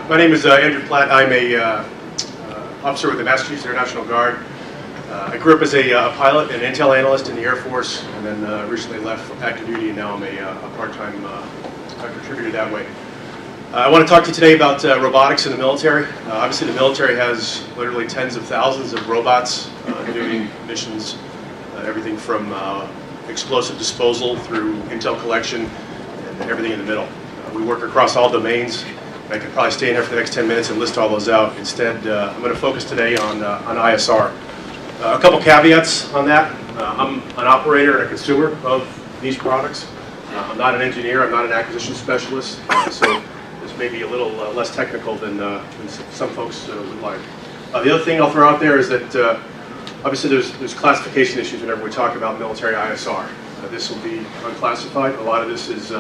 My name is Andrew Platt. I'm a officer with the Massachusetts International Guard. I grew up as a pilot and intel analyst in the Air Force, and then recently left for active duty, and now I'm a part-time contributor that way. I want to talk to you today about robotics in the military. Obviously, the military has literally tens of thousands of robots doing missions, everything from explosive disposal through intel collection and everything in the middle. We work across all domains. I could probably stay in here for the next 10 minutes and list all those out. Instead, I'm going to focus today on ISR. A couple caveats on that. I'm an operator and a consumer of these products. I'm not an engineer. I'm not an acquisition specialist. So this may be a little less technical than some folks would like. The other thing I'll throw out there is that obviously there's classification issues whenever we talk about military ISR. This will be unclassified. A lot of this is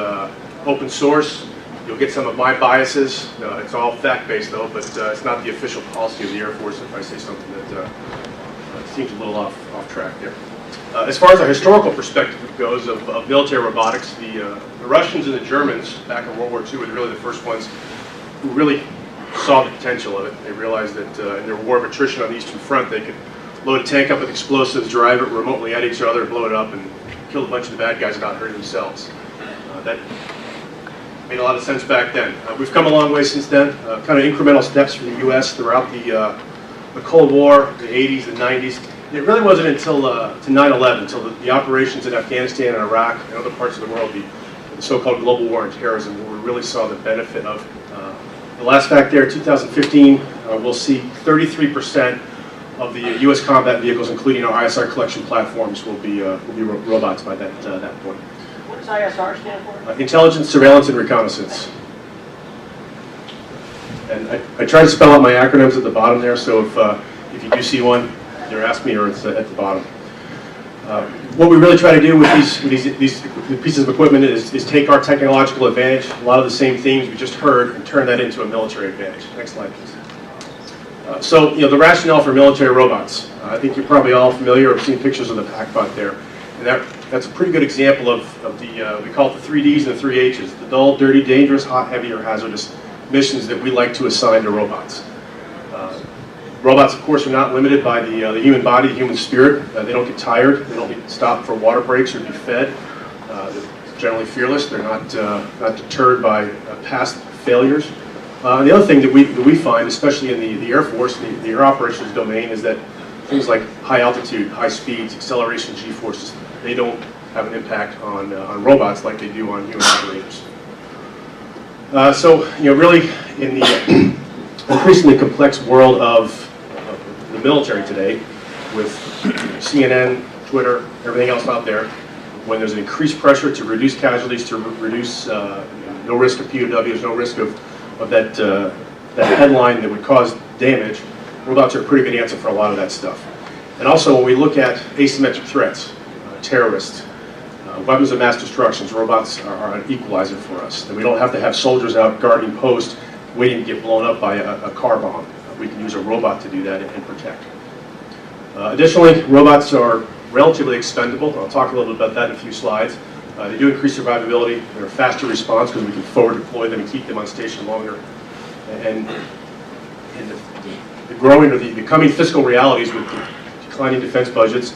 open source. You'll get some of my biases. It's all fact-based though, but it's not the official policy of the Air Force if I say something that seems a little off track there. As far as a historical perspective goes of military robotics, the Russians and the Germans back in World War II were really the first ones who really saw the potential of it. They realized that in their war of attrition on the Eastern Front, they could load a tank up with explosives, drive it remotely at each other, blow it up, and kill a bunch of the bad guys without hurting themselves. That made a lot of sense back then. We've come a long way since then. Kind of incremental steps for the U.S. throughout the Cold War, the 80s, the 90s. It really wasn't until to 9/11, until the operations in Afghanistan and Iraq and other parts of the world, the so-called global war on terrorism, where we really saw the benefit of the last fact there. 2015, we'll see 33% of the U.S. combat vehicles, including our ISR collection platforms, will be robots by that point. What does ISR stand for? Intelligence, Surveillance, and Reconnaissance. And I try to spell out my acronyms at the bottom there, so if you do see one, either ask me or it's at the bottom. What we really try to do with these pieces of equipment is take our technological advantage, a lot of the same themes we just heard, and turn that into a military advantage. Next slide, please. So, the rationale for military robots. I think you're probably all familiar or have seen pictures of the PackBot there. And that's a pretty good example of the, we call it the 3Ds and the 3 H's, the dull, dirty, dangerous, hot, heavy, or hazardous missions that we like to assign to robots. Robots, of course, are not limited by the human body, the human spirit. They don't get tired. They don't need to stop for water breaks or be fed. They're generally fearless. They're not deterred by past failures. And the other thing that we find, especially in the Air Force, the air operations domain, is that things like high altitude, high speeds, acceleration, G-forces, they don't have an impact on robots like they do on human operators. So, really, in the increasingly complex world of the military today, with CNN, Twitter, everything else out there, when there's an increased pressure to reduce casualties, to reduce no risk of POWs, no risk of that headline that would cause damage, robots are a pretty good answer for a lot of that stuff. And also, when we look at asymmetric threats, terrorists, weapons of mass destruction, robots are an equalizer for us. That we don't have to have soldiers out guarding posts waiting to get blown up by a car bomb. We can use a robot to do that and protect. Additionally, robots are relatively expendable. I'll talk a little bit about that in a few slides. They do increase survivability. They're a faster response because we can forward deploy them and keep them on station longer. And the growing or the coming fiscal realities with the declining defense budgets,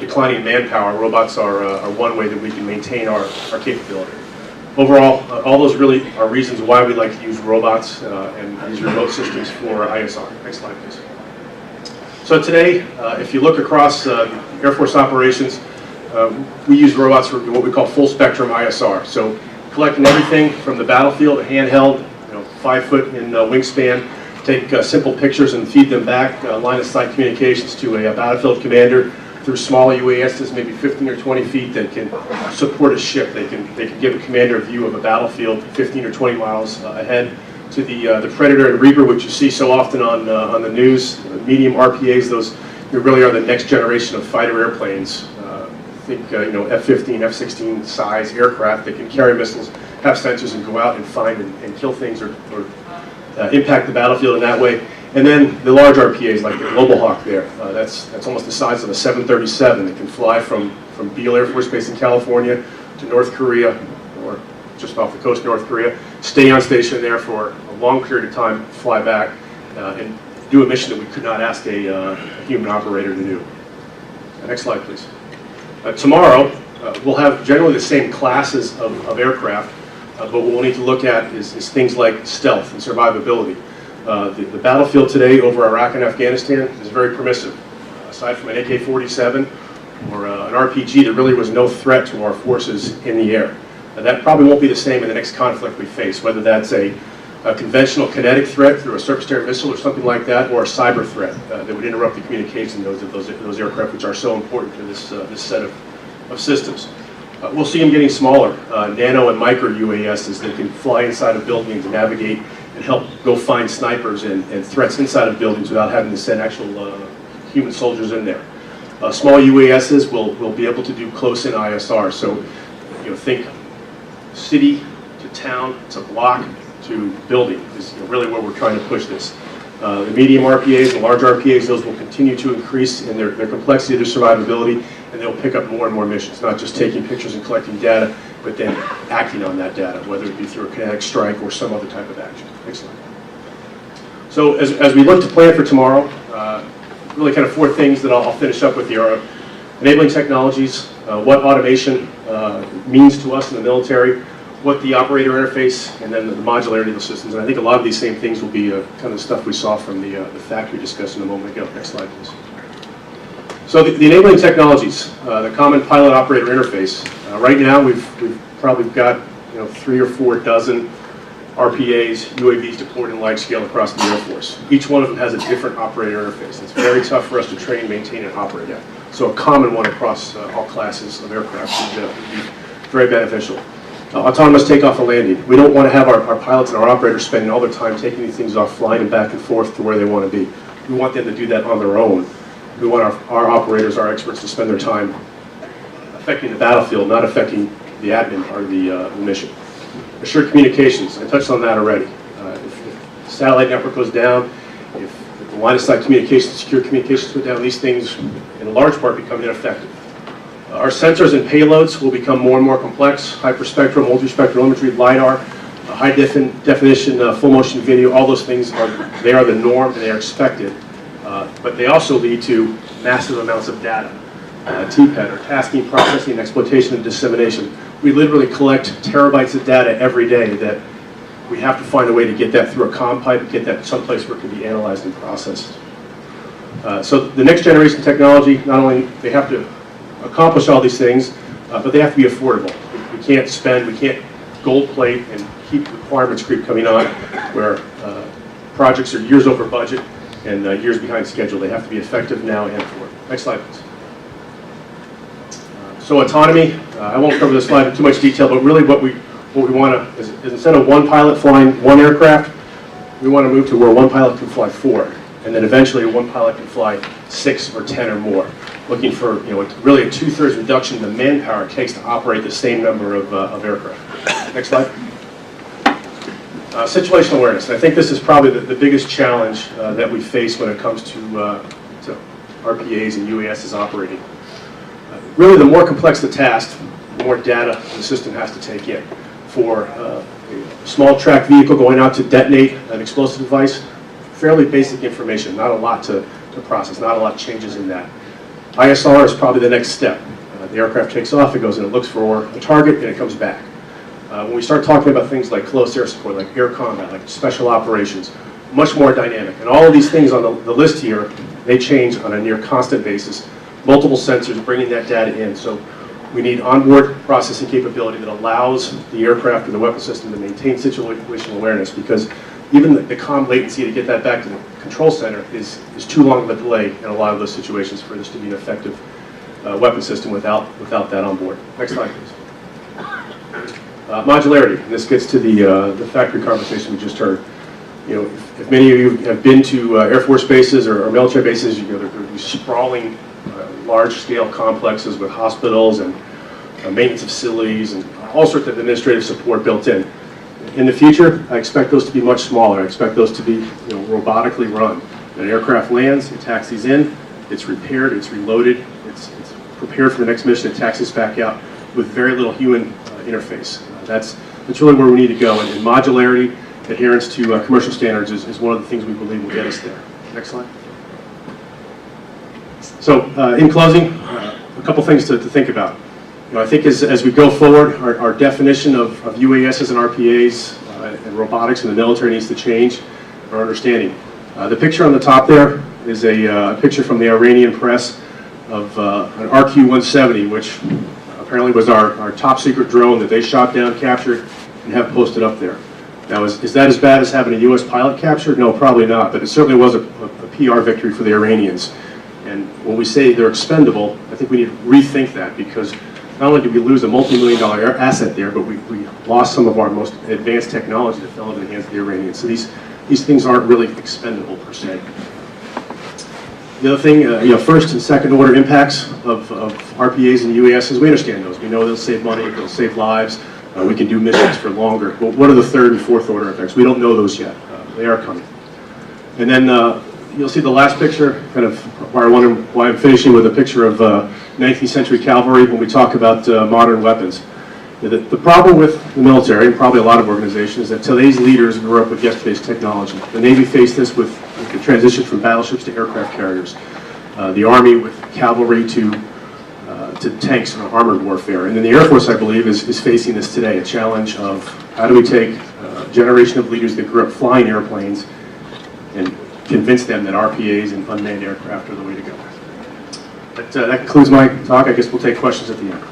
declining manpower, robots are one way that we can maintain our capability. Overall, all those really are reasons why we like to use robots and these remote systems for ISR. Next slide, please. So today, if you look across Air Force operations, we use robots for what we call full spectrum ISR. So collecting everything from the battlefield, handheld, 5 foot in wingspan, take simple pictures and feed them back, line of sight communications to a battlefield commander through small UASs, maybe 15 or 20 feet, that can support a ship. They can give a commander a view of a battlefield 15 or 20 miles ahead, to the Predator and Reaper, which you see so often on the news. Medium RPAs, those really are the next generation of fighter airplanes. Think F-15, F-16 size aircraft that can carry missiles, have sensors, and go out and find and kill things or impact the battlefield in that way. And then the large RPAs like the Global Hawk there. That's almost the size of a 737 that can fly from Beale Air Force Base in California to North Korea or just off the coast of North Korea, stay on station there for a long period of time, fly back, and do a mission that we could not ask a human operator to do. Next slide, please. Tomorrow, we'll have generally the same classes of aircraft, but what we'll need to look at is things like stealth and survivability. The battlefield today over Iraq and Afghanistan is very permissive. Aside from an AK-47 or an RPG, there really was no threat to our forces in the air. That probably won't be the same in the next conflict we face, whether that's a conventional kinetic threat through a surface-to-air missile or something like that, or a cyber threat that would interrupt the communication of those aircraft, which are so important to this set of systems. We'll see them getting smaller, nano and micro UASs that can fly inside of buildings and navigate and help go find snipers and threats inside of buildings without having to send actual human soldiers in there. Small UASs will be able to do close-in ISR, so think city to town to block to building is really where we're trying to push this. The medium RPAs and large RPAs, those will continue to increase in their complexity, their survivability, and they'll pick up more and more missions, not just taking pictures and collecting data, but then acting on that data, whether it be through a kinetic strike or some other type of action. Next slide. So as we look to plan for tomorrow, really kind of four things that I'll finish up with here are enabling technologies, what automation means to us in the military, what the operator interface, and then the modularity of the systems. And I think a lot of these same things will be kind of stuff we saw from the factory discussion a moment ago. Next slide, please. So the enabling technologies, the common pilot operator interface. Right now we've probably got 3 or 4 dozen RPAs, UAVs deployed in large scale across the Air Force. Each one of them has a different operator interface. It's very tough for us to train, maintain, and operate that. So a common one across all classes of aircraft would be very beneficial. Autonomous takeoff and landing. We don't want to have our pilots and our operators spending all their time taking these things off, flying them back and forth to where they want to be. We want them to do that on their own. We want our operators, our experts, to spend their time affecting the battlefield, not affecting the admin or the mission. Assured communications. I touched on that already. If the satellite network goes down, if the line of sight communications, secure communications go down, these things in large part become ineffective. Our sensors and payloads will become more and more complex. Hyperspectral, multispectral LiDAR, high definition, full motion video, all those things are the norm and they are expected. But they also lead to massive amounts of data. TPET, or tasking, processing, exploitation, and dissemination. We literally collect terabytes of data every day that we have to find a way to get that through a comm pipe and get that someplace where it can be analyzed and processed. So the next generation technology, not only they have to accomplish all these things, but they have to be affordable. We can't gold plate and keep requirements creep coming on where projects are years over budget and years behind schedule. They have to be effective now and forward. Next slide, please. So autonomy, I won't cover this slide in too much detail, but really what we want to is instead of one pilot flying one aircraft, we want to move to where one pilot can fly 4, and then eventually one pilot can fly 6 or 10 or more. Looking for really a 2/3 reduction in the manpower it takes to operate the same number of aircraft. Next slide. Situational awareness. And I think this is probably the biggest challenge that we face when it comes to RPAs and UASs operating. Really, the more complex the task, the more data the system has to take in. For a small track vehicle going out to detonate an explosive device, fairly basic information, not a lot to process, not a lot changes in that. ISR is probably the next step. The aircraft takes off, it goes and it looks for a target, and it comes back. When we start talking about things like close air support, like air combat, like special operations, much more dynamic. And all of these things on the list here, they change on a near constant basis. Multiple sensors bringing that data in. So we need onboard processing capability that allows the aircraft or the weapon system to maintain situational awareness, because even the comm latency to get that back to the control center is too long of a delay in a lot of those situations for this to be an effective weapon system without that on board. Next slide, please. Modularity. And this gets to the factory conversation we just heard. If many of you have been to Air Force bases or military bases, they're these sprawling, large-scale complexes with hospitals and maintenance facilities and all sorts of administrative support built in. In the future, I expect those to be much smaller. I expect those to be robotically run. An aircraft lands, it taxis in, it's repaired, it's reloaded, it's prepared for the next mission, it taxis back out with very little human interface. That's That's really where we need to go, and modularity, adherence to commercial standards is one of the things we believe will get us there. Next slide. So in closing, a couple things to think about. I think as we go forward, our definition of UASs and RPAs and robotics in the military needs to change our understanding. The picture on the top there is a picture from the Iranian press of an RQ-170, which apparently was our top secret drone that they shot down, captured, and have posted up there. Now, is that as bad as having a U.S. pilot captured? No, probably not, but it certainly was a PR victory for the Iranians. And when we say they're expendable, I think we need to rethink that, because not only did we lose a multi-million-dollar asset there, but we lost some of our most advanced technology that fell into the hands of the Iranians. So these things aren't really expendable per se. The other thing, first and second order impacts of RPAs and UASs, we understand those. We know they'll save money, they'll save lives, we can do missions for longer. But what are the third and fourth order effects? We don't know those yet. They are coming. And then you'll see the last picture, kind of why I'm finishing with a picture of 19th century cavalry when we talk about modern weapons. The problem with the military, and probably a lot of organizations, is that today's leaders grew up with yesterday's technology. The Navy faced this with the transition from battleships to aircraft carriers. The Army with cavalry to tanks and armored warfare. And then the Air Force, I believe, is facing this today, a challenge of how do we take a generation of leaders that grew up flying airplanes and convince them that RPAs and unmanned aircraft are the way to go. That concludes my talk. I guess we'll take questions at the end.